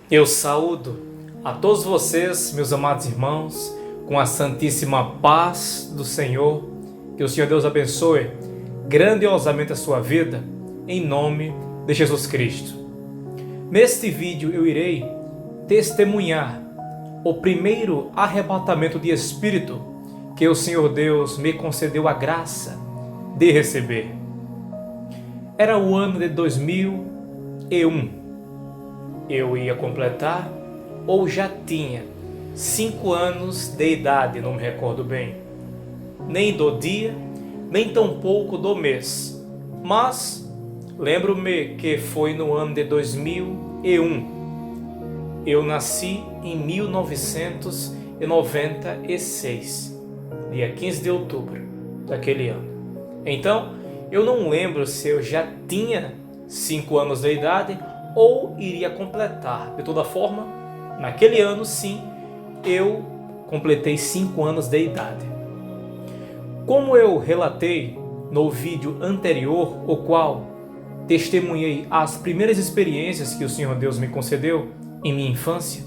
Eu saúdo a todos vocês, meus amados irmãos, com a santíssima paz do Senhor. Que o Senhor Deus abençoe grandiosamente a sua vida, em nome de Jesus Cristo. Neste vídeo eu irei testemunhar o primeiro arrebatamento de espírito que o Senhor Deus me concedeu a graça de receber. Era o ano de 2001. Eu ia completar, ou já tinha, 5 anos de idade, não me recordo bem. Nem do dia, nem tampouco do mês. Mas lembro-me que foi no ano de 2001. Eu nasci em 1996, dia 15 de outubro daquele ano. Então, eu não lembro se eu já tinha 5 anos de idade ou iria completar. De toda forma, naquele ano sim, eu completei 5 anos de idade. Como eu relatei no vídeo anterior, o qual testemunhei as primeiras experiências que o Senhor Deus me concedeu em minha infância,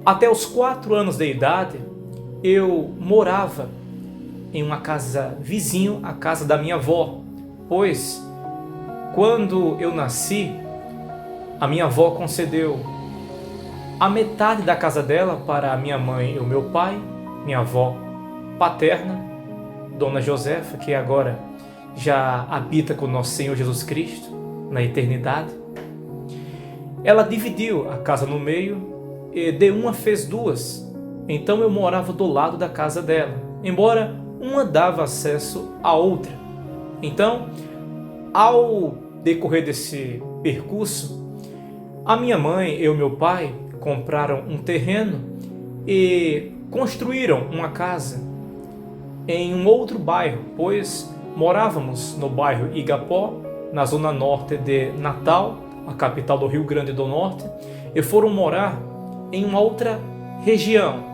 até os 4 anos de idade, eu morava em uma casa vizinho à casa da minha avó, pois quando eu nasci, a minha avó concedeu a metade da casa dela para a minha mãe e o meu pai, minha avó paterna, Dona Josefa, que agora já habita com nosso Senhor Jesus Cristo na eternidade. Ela dividiu a casa no meio e de uma fez 2. Então eu morava do lado da casa dela, embora uma dava acesso à outra. Então, ao decorrer desse percurso, a minha mãe e o meu pai compraram um terreno e construíram uma casa em um outro bairro, pois morávamos no bairro Igapó, na zona norte de Natal, a capital do Rio Grande do Norte, e foram morar em uma outra região,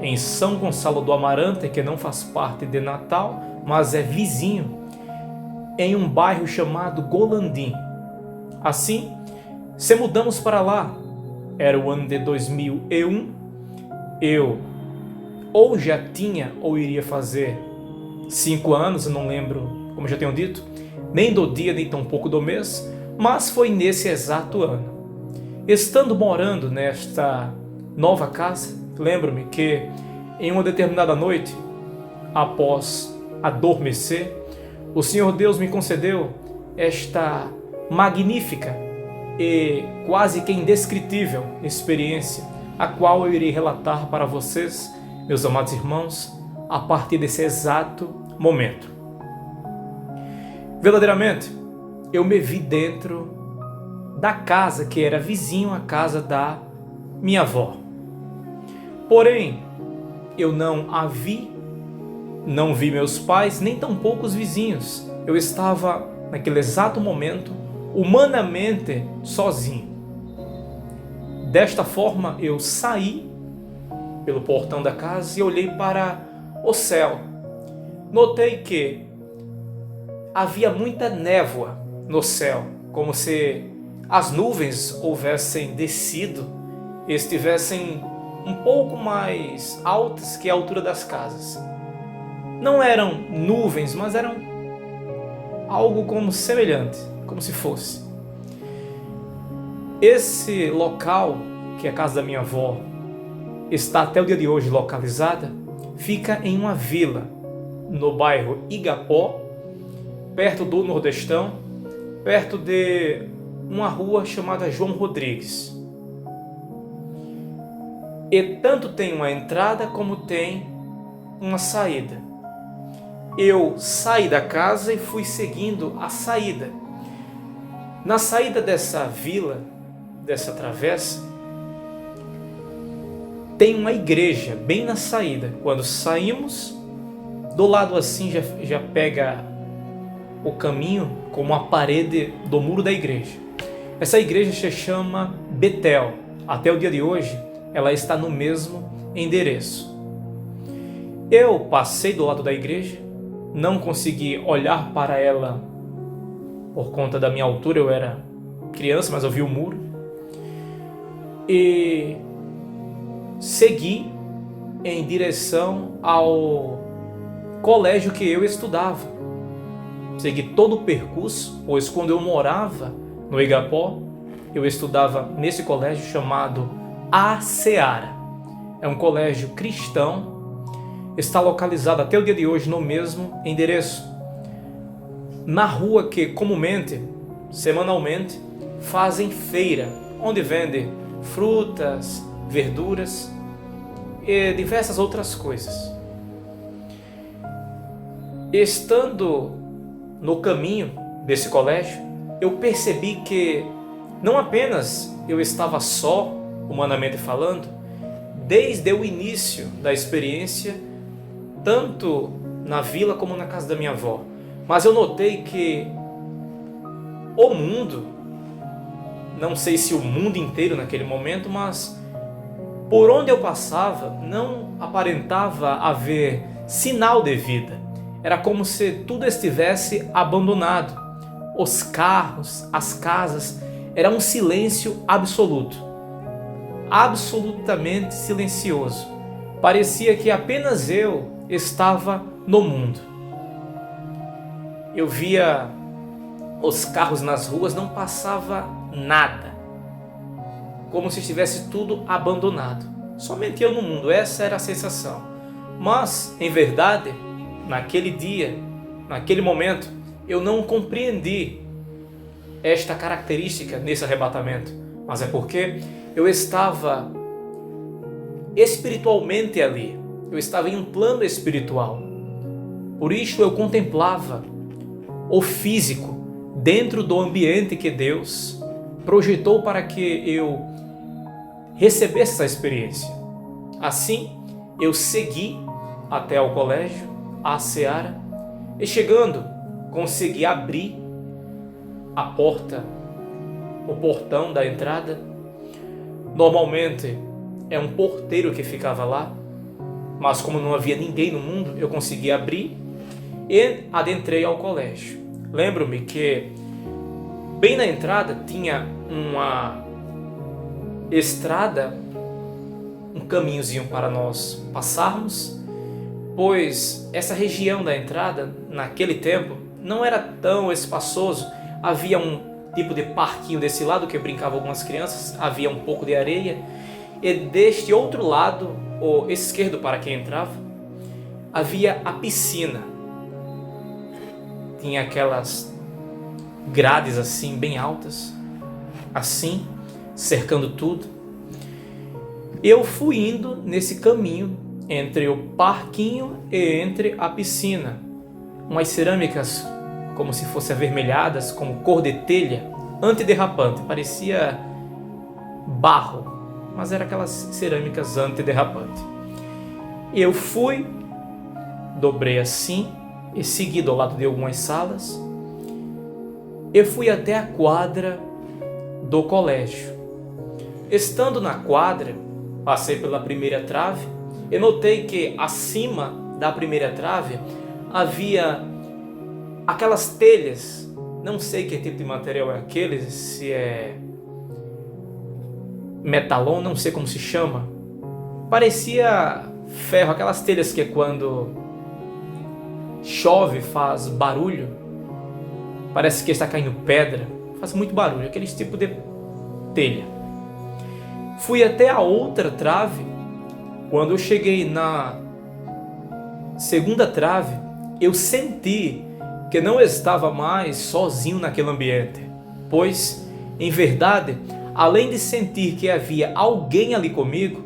em São Gonçalo do Amarante, que não faz parte de Natal, mas é vizinho, em um bairro chamado Golandim. Assim, se mudamos para lá. Era o ano de 2001. Eu ou já tinha ou iria fazer 5 anos, eu não lembro, como já tenho dito, nem do dia, nem tampouco do mês, mas foi nesse exato ano. Estando morando nesta nova casa, lembro-me que em uma determinada noite, após adormecer, o Senhor Deus me concedeu esta magnífica e quase que indescritível experiência, a qual eu irei relatar para vocês, meus amados irmãos, a partir desse exato momento. Verdadeiramente, eu me vi dentro da casa que era vizinho à casa da minha avó. Porém, eu não a vi, não vi meus pais, nem tampouco os vizinhos. Eu estava, naquele exato momento, humanamente sozinho. Desta forma, eu saí pelo portão da casa e olhei para o céu. Notei que havia muita névoa no céu, como se as nuvens houvessem descido e estivessem um pouco mais altas que a altura das casas. Não eram nuvens, mas eram algo como semelhante, como se fosse. Esse local, que é a casa da minha avó, está até o dia de hoje localizada, fica em uma vila, no bairro Igapó, perto do Nordestão, perto de uma rua chamada João Rodrigues. E tanto tem uma entrada como tem uma saída. Eu saí da casa e fui seguindo a saída. Na saída dessa vila, dessa travessa, tem uma igreja bem na saída. Quando saímos, do lado assim já pega o caminho como a parede do muro da igreja. Essa igreja se chama Betel. Até o dia de hoje, ela está no mesmo endereço. Eu passei do lado da igreja, não consegui olhar para ela por conta da minha altura, eu era criança, mas eu vi o muro. e segui em direção ao colégio que eu estudava. Segui todo o percurso, pois quando eu morava no Igapó, eu estudava nesse colégio chamado A Seara. É um colégio cristão, está localizado até o dia de hoje no mesmo endereço, na rua que comumente, semanalmente, fazem feira, onde vendem frutas, verduras e diversas outras coisas. Estando no caminho desse colégio, eu percebi que não apenas eu estava só, humanamente falando, desde o início da experiência, tanto na vila como na casa da minha avó, mas eu notei que o mundo, não sei se o mundo inteiro naquele momento, mas por onde eu passava não aparentava haver sinal de vida. Era como se tudo estivesse abandonado. Os carros, as casas, era um silêncio absoluto. Absolutamente silencioso. Parecia que apenas eu estava no mundo. Eu via os carros nas ruas, não passava nada. Como se estivesse tudo abandonado. Somente eu no mundo, essa era a sensação. Mas, em verdade, naquele dia, naquele momento, eu não compreendi esta característica nesse arrebatamento. Mas é porque eu estava espiritualmente ali. Eu estava em um plano espiritual. Por isso eu contemplava o físico dentro do ambiente que Deus projetou para que eu recebesse essa experiência. Assim, eu segui até ao colégio, a Seara, e chegando, consegui abrir a porta, o portão da entrada. Normalmente é um porteiro que ficava lá, mas como não havia ninguém no mundo, eu consegui abrir e adentrei ao colégio. Lembro-me que bem na entrada tinha uma estrada, um caminhozinho para nós passarmos, pois essa região da entrada, naquele tempo, não era tão espaçoso. Havia um tipo de parquinho desse lado que brincavam algumas crianças, havia um pouco de areia, e deste outro lado, o esquerdo para quem entrava, havia a piscina. Tinha aquelas grades assim, bem altas, assim, cercando tudo. Eu fui indo nesse caminho entre o parquinho e entre a piscina. Umas cerâmicas como se fossem avermelhadas, como cor de telha, antiderrapante. Parecia barro, mas eram aquelas cerâmicas antiderrapante. Eu fui, dobrei assim e segui do lado de algumas salas. Eu fui até a quadra do colégio. Estando na quadra, passei pela primeira trave e notei que acima da primeira trave havia aquelas telhas. Não sei que tipo de material é aquele, se é metalon, não sei como se chama. Parecia ferro, aquelas telhas que quando chove faz barulho, parece que está caindo pedra, faz muito barulho, aquele tipo de telha. Fui até a outra trave. Quando eu cheguei na segunda trave, eu senti que não estava mais sozinho naquele ambiente, pois, em verdade, além de sentir que havia alguém ali comigo,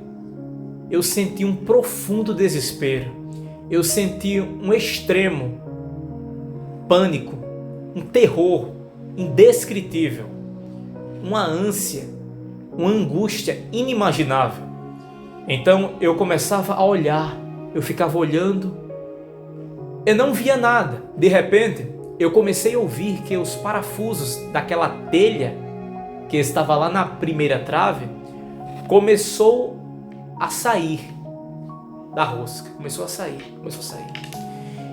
eu senti um profundo desespero. Eu senti um extremo pânico, um terror indescritível, uma ânsia, uma angústia inimaginável. Então eu começava a olhar, eu ficava olhando, eu não via nada. De repente, eu comecei a ouvir que os parafusos daquela telha que estava lá na primeira trave começou a sair da rosca. Começou a sair.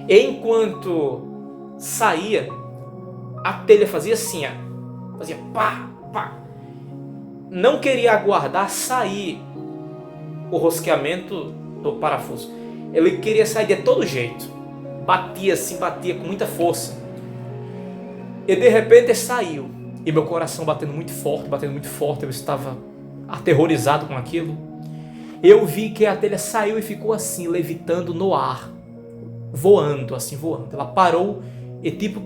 E enquanto saía, a telha fazia assim, ó, fazia pá, pá. não queria aguardar sair o rosqueamento do parafuso. Ele queria sair de todo jeito. Batia assim, batia com muita força. E de repente saiu. E meu coração batendo muito forte. Eu estava aterrorizado com aquilo. Eu vi que a telha saiu e ficou assim, levitando no ar. Voando, assim, voando. Ela parou e tipo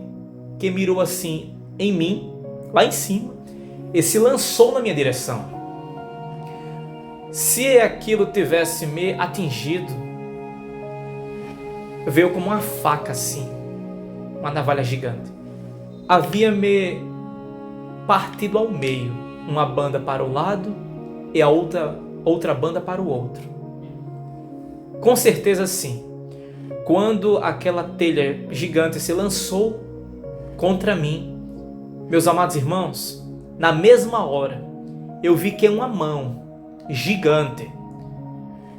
que mirou assim em mim, lá em cima, e se lançou na minha direção. Se aquilo tivesse me atingido, veio como uma faca assim, uma navalha gigante. Havia me partido ao meio, uma banda para o lado e a outra banda para o outro. Com certeza sim. Quando aquela telha gigante se lançou contra mim, meus amados irmãos, na mesma hora eu vi que uma mão gigante.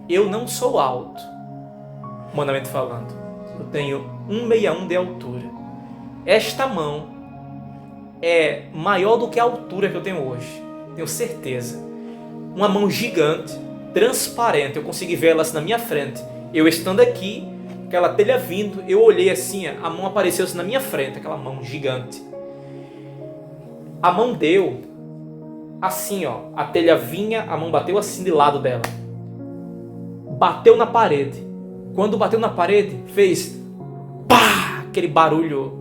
Eu não sou alto, humanamente falando. Eu tenho 1,61 de altura. Esta mão é maior do que a altura que eu tenho hoje, tenho certeza. Uma mão gigante, transparente, eu consegui ver ela assim na minha frente. Eu estando aqui, aquela telha vindo, eu olhei assim, a mão apareceu assim na minha frente, aquela mão gigante. A mão deu assim, ó, a telha vinha, a mão bateu assim de lado dela. Bateu na parede. Quando bateu na parede, fez pá, aquele barulho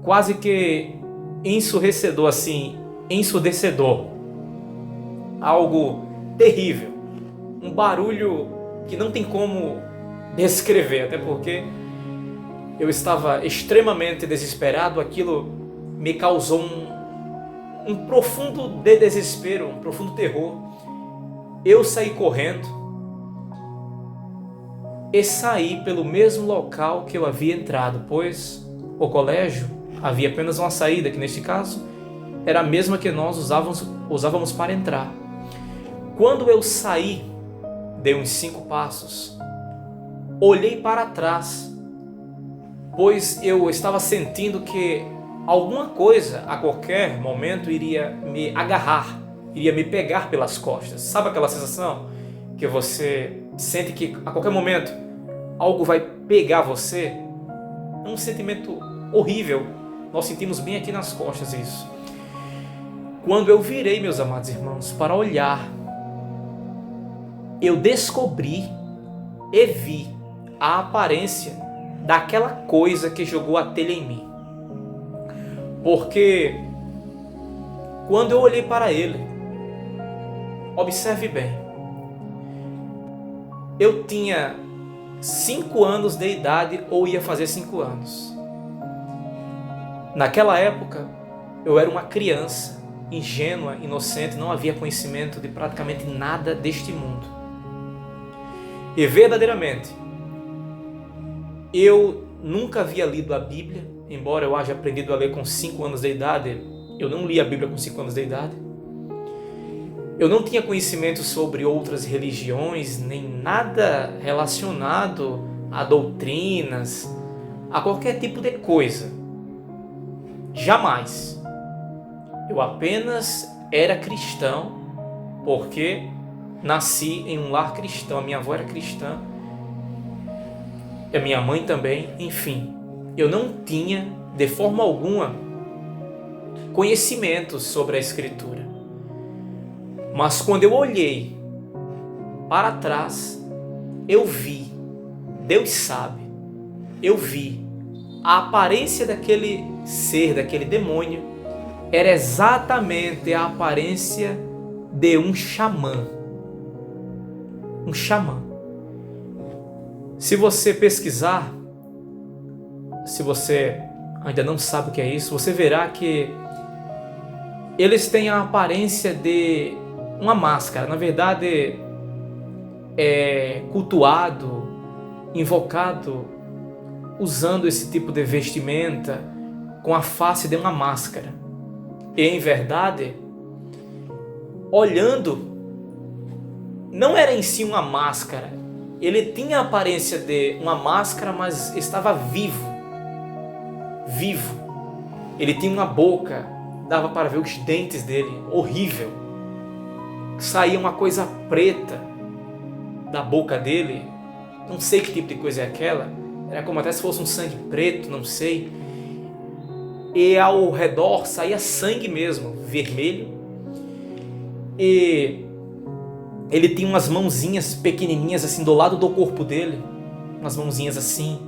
quase que ensurdecedor assim, ensurdecedor. Algo terrível. Um barulho que não tem como descrever, até porque eu estava extremamente desesperado. Aquilo me causou um profundo desespero, um profundo terror. Eu saí correndo e saí pelo mesmo local que eu havia entrado, pois o colégio havia apenas uma saída, que neste caso era a mesma que nós usávamos para entrar. Quando eu saí, dei uns 5 passos, olhei para trás, pois eu estava sentindo que alguma coisa a qualquer momento iria me agarrar, iria me pegar pelas costas. Sabe aquela sensação que você sente que a qualquer momento algo vai pegar você? É um sentimento horrível. Nós sentimos bem aqui nas costas isso. Quando eu virei, meus amados irmãos, para olhar, eu descobri e vi a aparência daquela coisa que jogou a telha em mim. Porque quando eu olhei para ele, observe bem, eu tinha 5 anos de idade ou ia fazer 5 anos. Naquela época, eu era uma criança, ingênua, inocente, não havia conhecimento de praticamente nada deste mundo. E verdadeiramente, eu nunca havia lido a Bíblia, embora eu haja aprendido a ler com 5 anos de idade, eu não li a Bíblia com 5 anos de idade. Eu não tinha conhecimento sobre outras religiões, nem nada relacionado a doutrinas, a qualquer tipo de coisa. Jamais. Eu apenas era cristão porque nasci em um lar cristão. A minha avó era cristã, a minha mãe também, enfim. Eu não tinha, de forma alguma, conhecimento sobre a Escritura. Mas quando eu olhei para trás, eu vi, Deus sabe, eu vi a aparência daquele ser, daquele demônio, era exatamente a aparência de um xamã. Um xamã. Se você pesquisar, se você ainda não sabe o que é isso, você verá que eles têm a aparência de uma máscara. Na verdade, é cultuado, invocado, usando esse tipo de vestimenta com a face de uma máscara. E em verdade, olhando, não era em si uma máscara. Ele tinha a aparência de uma máscara, mas estava vivo. Vivo. Ele tinha uma boca, dava para ver os dentes dele, horrível. saía uma coisa preta da boca dele. Não sei que tipo de coisa é aquela. Era como até se fosse um sangue preto, não sei. E ao redor saía sangue mesmo, vermelho. E ele tinha umas mãozinhas pequenininhas assim do lado do corpo dele. Umas mãozinhas assim,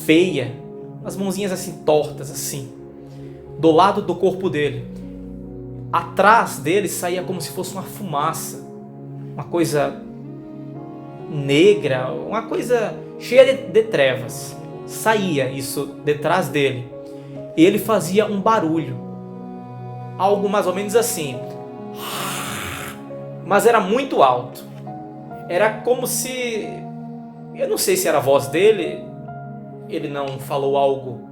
feia. Umas mãozinhas assim tortas assim, do lado do corpo dele. Atrás dele saía como se fosse uma fumaça. Uma coisa negra, uma coisa cheia de trevas. Saía isso detrás dele. E ele fazia um barulho. Algo mais ou menos assim. Mas era muito alto. Era como se... Eu não sei se era a voz dele. Ele não falou algo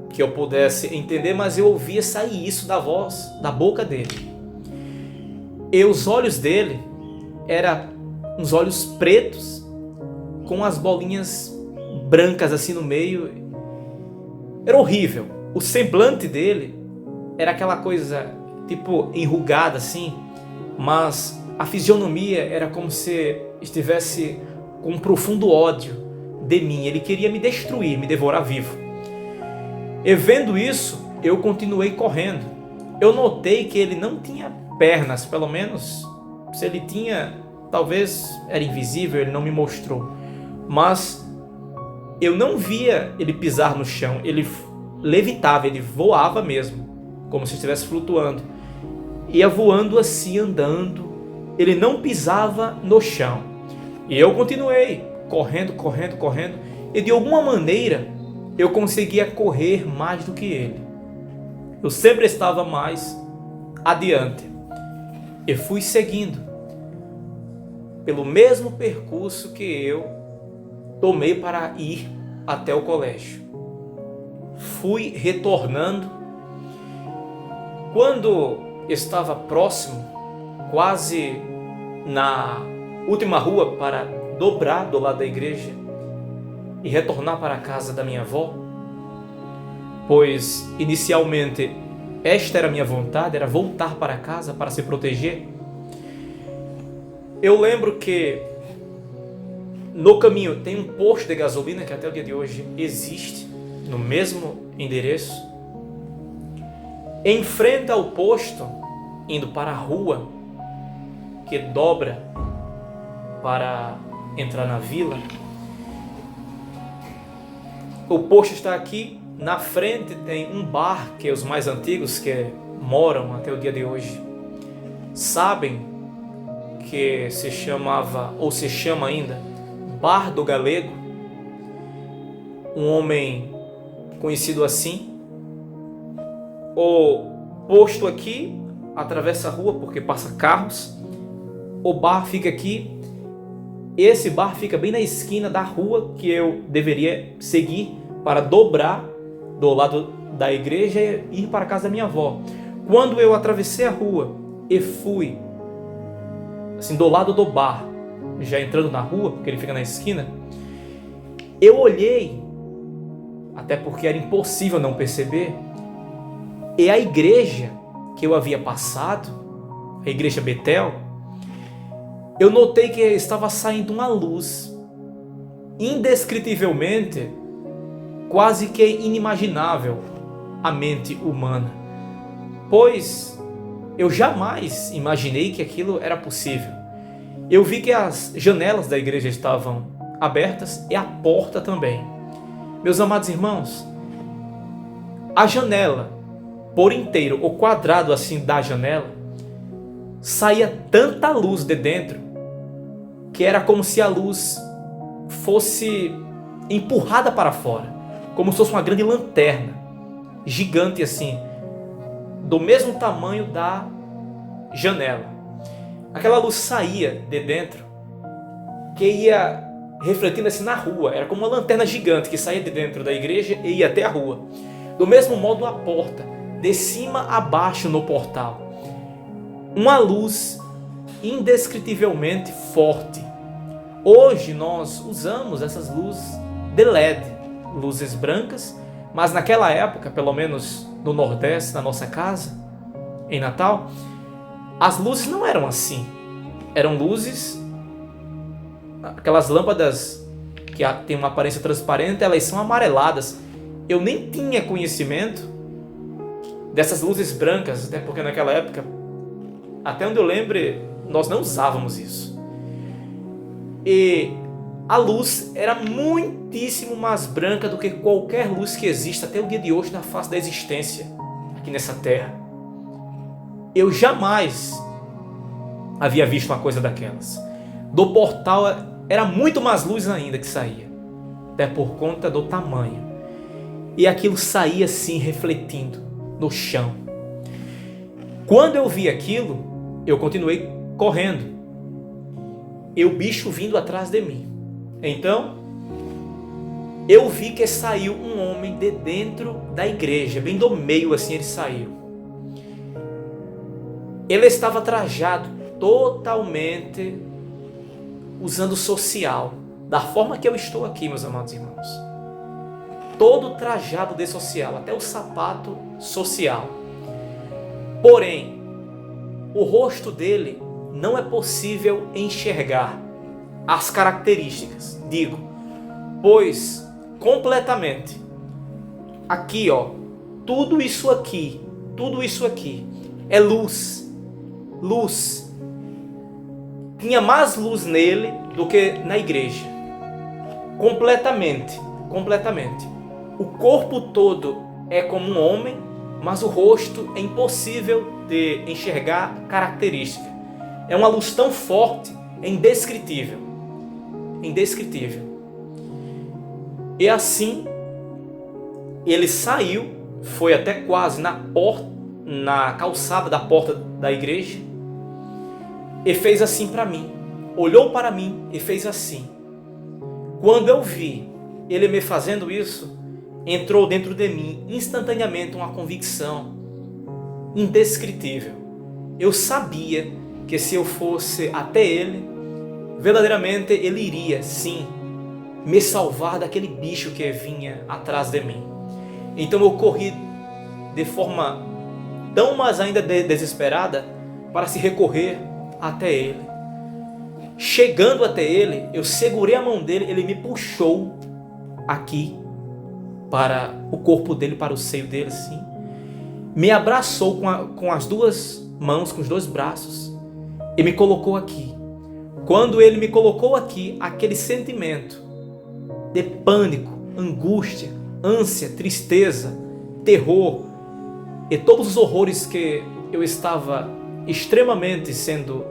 que eu pudesse entender, mas eu ouvia sair isso da voz, da boca dele. E os olhos dele eram uns olhos pretos com as bolinhas brancas assim no meio. Era horrível. O semblante dele era aquela coisa tipo enrugada assim, mas a fisionomia era como se estivesse com um profundo ódio de mim. Ele queria me destruir, me devorar vivo. E vendo isso, eu continuei correndo. Eu notei que ele não tinha pernas, pelo menos se ele tinha, talvez era invisível, ele não me mostrou. Mas eu não via ele pisar no chão, ele levitava, ele voava mesmo, como se estivesse flutuando. Ia voando assim, andando, ele não pisava no chão. E eu continuei correndo, e de alguma maneira eu conseguia correr mais do que ele. Eu sempre estava mais adiante. E fui seguindo pelo mesmo percurso que eu tomei para ir até o colégio. Fui retornando. Quando estava próximo, quase na última rua para dobrar do lado da igreja e retornar para a casa da minha avó, pois inicialmente esta era a minha vontade, era voltar para casa para se proteger. Eu lembro que no caminho tem um posto de gasolina que até o dia de hoje existe, no mesmo endereço. Em frente ao posto, indo para a rua que dobra para entrar na vila, o posto está aqui. Na frente tem um bar que os mais antigos que moram até o dia de hoje sabem que se chamava, ou se chama ainda, Bar do Galego. Um homem conhecido assim. O posto aqui atravessa a rua porque passa carros. O bar fica aqui. Esse bar fica bem na esquina da rua que eu deveria seguir para dobrar do lado da igreja e ir para a casa da minha avó. Quando eu atravessei a rua e fui assim do lado do bar, já entrando na rua, porque ele fica na esquina, eu olhei, até porque era impossível não perceber, e a igreja que eu havia passado, a igreja Betel, eu notei que estava saindo uma luz indescritivelmente, quase que inimaginável à mente humana, pois eu jamais imaginei que aquilo era possível. Eu vi que as janelas da igreja estavam abertas e a porta também. Meus amados irmãos, a janela por inteiro, o quadrado assim da janela, saía tanta luz de dentro que era como se a luz fosse empurrada para fora, como se fosse uma grande lanterna, gigante assim, do mesmo tamanho da janela. Aquela luz saía de dentro, que ia refletindo assim na rua, era como uma lanterna gigante que saía de dentro da igreja e ia até a rua. Do mesmo modo a porta, de cima a baixo no portal, uma luz indescritivelmente forte. Hoje nós usamos essas luzes de LED, luzes brancas, mas naquela época, pelo menos no Nordeste, na nossa casa, em Natal, as luzes não eram assim. Eram luzes, aquelas lâmpadas que têm uma aparência transparente, elas são amareladas. Eu nem tinha conhecimento dessas luzes brancas, até porque naquela época, até onde eu lembro, nós não usávamos isso. E a luz era muitíssimo mais branca do que qualquer luz que exista até o dia de hoje na face da existência aqui nessa terra. Eu jamais havia visto uma coisa daquelas. Do portal era muito mais luz ainda que saía, até por conta do tamanho. E aquilo saía assim, refletindo no chão. Quando eu vi aquilo, eu continuei correndo. E o bicho vindo atrás de mim. Então, eu vi que saiu um homem de dentro da igreja, bem do meio assim ele saiu. Ele estava trajado totalmente usando social, da forma que eu estou aqui, meus amados irmãos. Todo trajado de social, até o sapato social. Porém, o rosto dele não é possível enxergar as características, digo, pois completamente aqui, ó, tudo isso aqui é luz. Tinha mais luz nele do que na igreja. Completamente. O corpo todo é como um homem, mas o rosto é impossível de enxergar característica. É uma luz tão forte, é indescritível. E assim, ele saiu, foi até quase na calçada da porta da igreja, e fez assim para mim, olhou para mim e fez assim. Quando eu vi ele me fazendo isso, entrou dentro de mim instantaneamente uma convicção indescritível. Eu sabia que se eu fosse até ele, verdadeiramente ele iria, sim, me salvar daquele bicho que vinha atrás de mim. Então eu corri de forma tão mais ainda desesperada para se recorrer até ele. Chegando até ele, eu segurei a mão dele, ele me puxou aqui para o corpo dele, para o seio dele, assim. Me abraçou com as duas mãos, com os dois braços e me colocou aqui. Quando ele me colocou aqui, aquele sentimento de pânico, angústia, ânsia, tristeza, terror e todos os horrores que eu estava extremamente sendo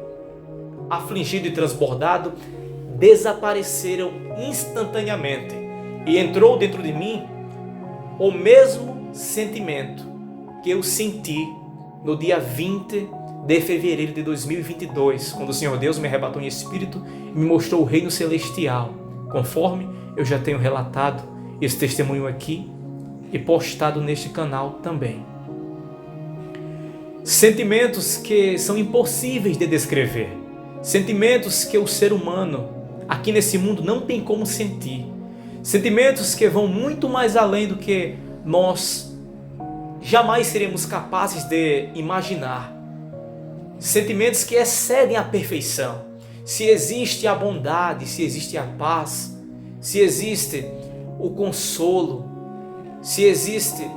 afligido e transbordado, desapareceram instantaneamente e entrou dentro de mim o mesmo sentimento que eu senti no dia 20 de fevereiro de 2022, quando o Senhor Deus me arrebatou em espírito e me mostrou o reino celestial, conforme eu já tenho relatado esse testemunho aqui e postado neste canal também. Sentimentos que são impossíveis de descrever, sentimentos que o ser humano aqui nesse mundo não tem como sentir, sentimentos que vão muito mais além do que nós jamais seremos capazes de imaginar, sentimentos que excedem a perfeição. Se existe a bondade, se existe a paz, se existe o consolo, se existe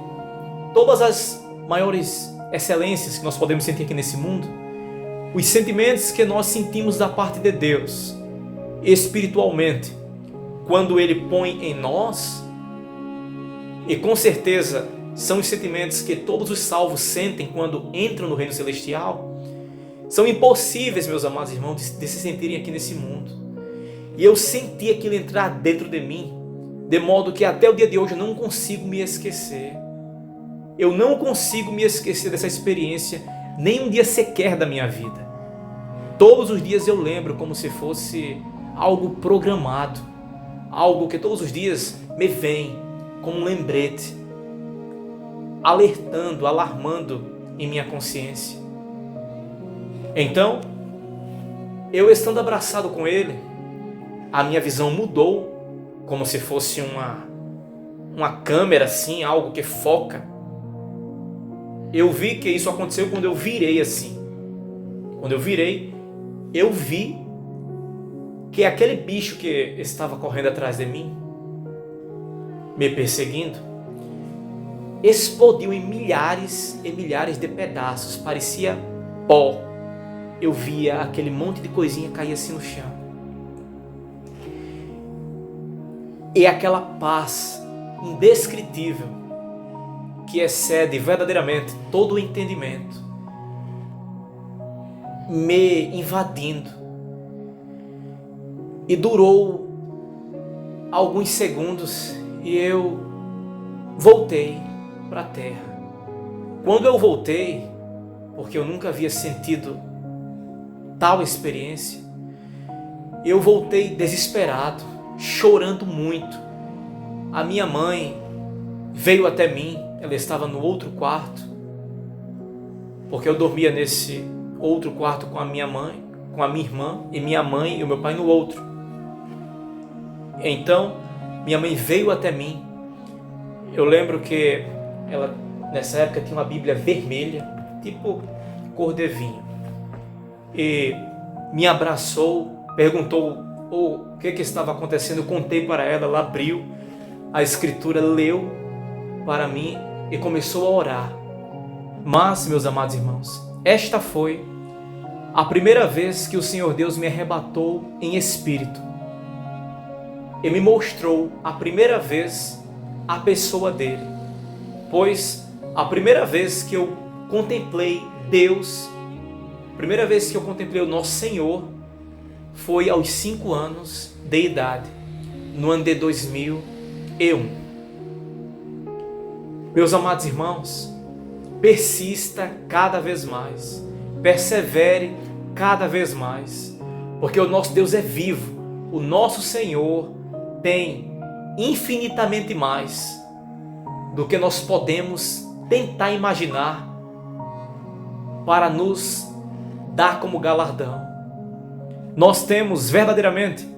todas as maiores excelências que nós podemos sentir aqui nesse mundo, os sentimentos que nós sentimos da parte de Deus espiritualmente, quando Ele põe em nós, e com certeza são os sentimentos que todos os salvos sentem quando entram no reino celestial, são impossíveis, meus amados irmãos, de se sentirem aqui nesse mundo. E eu senti aquilo entrar dentro de mim, de modo que até o dia de hoje eu não consigo me esquecer. Eu não consigo me esquecer dessa experiência, nem um dia sequer da minha vida. Todos os dias eu lembro como se fosse algo programado, algo que todos os dias me vem como um lembrete, alertando, alarmando em minha consciência. Então, eu estando abraçado com ele, a minha visão mudou, como se fosse uma câmera assim, algo que foca. Eu vi que isso aconteceu quando eu virei assim. Quando eu virei, eu vi que aquele bicho que estava correndo atrás de mim, me perseguindo, explodiu em milhares e milhares de pedaços, parecia pó. Eu via aquele monte de coisinha cair assim no chão. E aquela paz indescritível, que excede verdadeiramente todo o entendimento, me invadindo. E durou alguns segundos e eu voltei para a terra. Quando eu voltei, porque eu nunca havia sentido tal experiência, eu voltei desesperado, chorando muito. A minha mãe veio até mim, ela estava no outro quarto, porque eu dormia nesse outro quarto com a minha mãe, com a minha irmã, e minha mãe e o meu pai no outro. Então, minha mãe veio até mim. Eu lembro que ela, nessa época, tinha uma Bíblia vermelha, tipo cor de vinho. E me abraçou, perguntou o que estava acontecendo. Eu contei para ela, ela abriu a Escritura, leu para mim e começou a orar. Mas, meus amados irmãos, esta foi a primeira vez que o Senhor Deus me arrebatou em espírito. E me mostrou a primeira vez a pessoa dele. Pois a primeira vez que eu contemplei Deus, a primeira vez que eu contemplei o nosso Senhor, foi aos 5 anos de idade, no ano de 2001. Meus amados irmãos, persista cada vez mais, persevere cada vez mais, porque o nosso Deus é vivo, o nosso Senhor tem infinitamente mais do que nós podemos tentar imaginar para nos dar como galardão. Nós temos verdadeiramente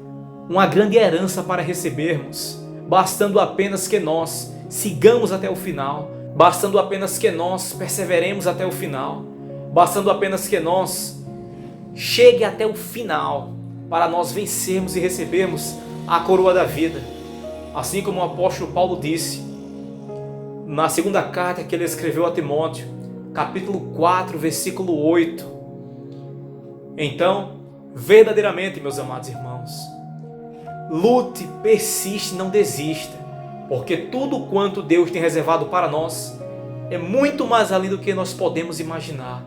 uma grande herança para recebermos, bastando apenas que nós sigamos até o final, bastando apenas que nós perseveremos até o final, bastando apenas que nós chegue até o final para nós vencermos e recebermos a coroa da vida. Assim como o apóstolo Paulo disse na segunda carta que ele escreveu a Timóteo, capítulo 4, versículo 8. Então, verdadeiramente, meus amados irmãos, lute, persiste, não desista, porque tudo quanto Deus tem reservado para nós é muito mais além do que nós podemos imaginar.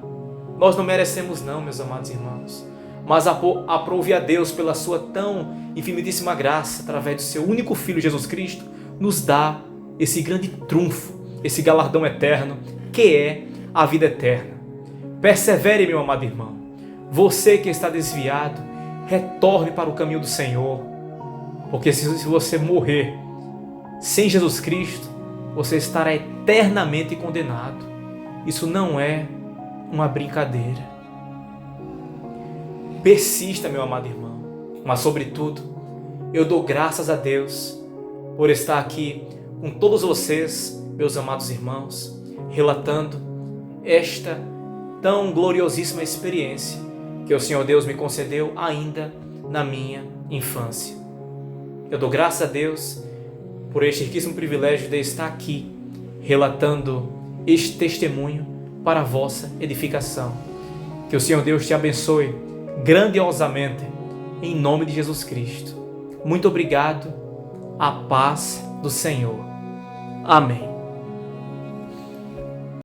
Nós não merecemos não, meus amados irmãos, mas aprove a Deus pela sua tão infinitíssima graça, através do seu único Filho Jesus Cristo, nos dá esse grande trunfo, esse galardão eterno, que é a vida eterna. Persevere, meu amado irmão. Você que está desviado, retorne para o caminho do Senhor, porque se você morrer sem Jesus Cristo, você estará eternamente condenado. Isso não é uma brincadeira. Persista, meu amado irmão, mas sobretudo, eu dou graças a Deus por estar aqui com todos vocês, meus amados irmãos, relatando esta tão gloriosíssima experiência que o Senhor Deus me concedeu ainda na minha infância. Eu dou graças a Deus por este riquíssimo privilégio de estar aqui relatando este testemunho para a vossa edificação. Que o Senhor Deus te abençoe grandiosamente, em nome de Jesus Cristo. Muito obrigado. A paz do Senhor. Amém.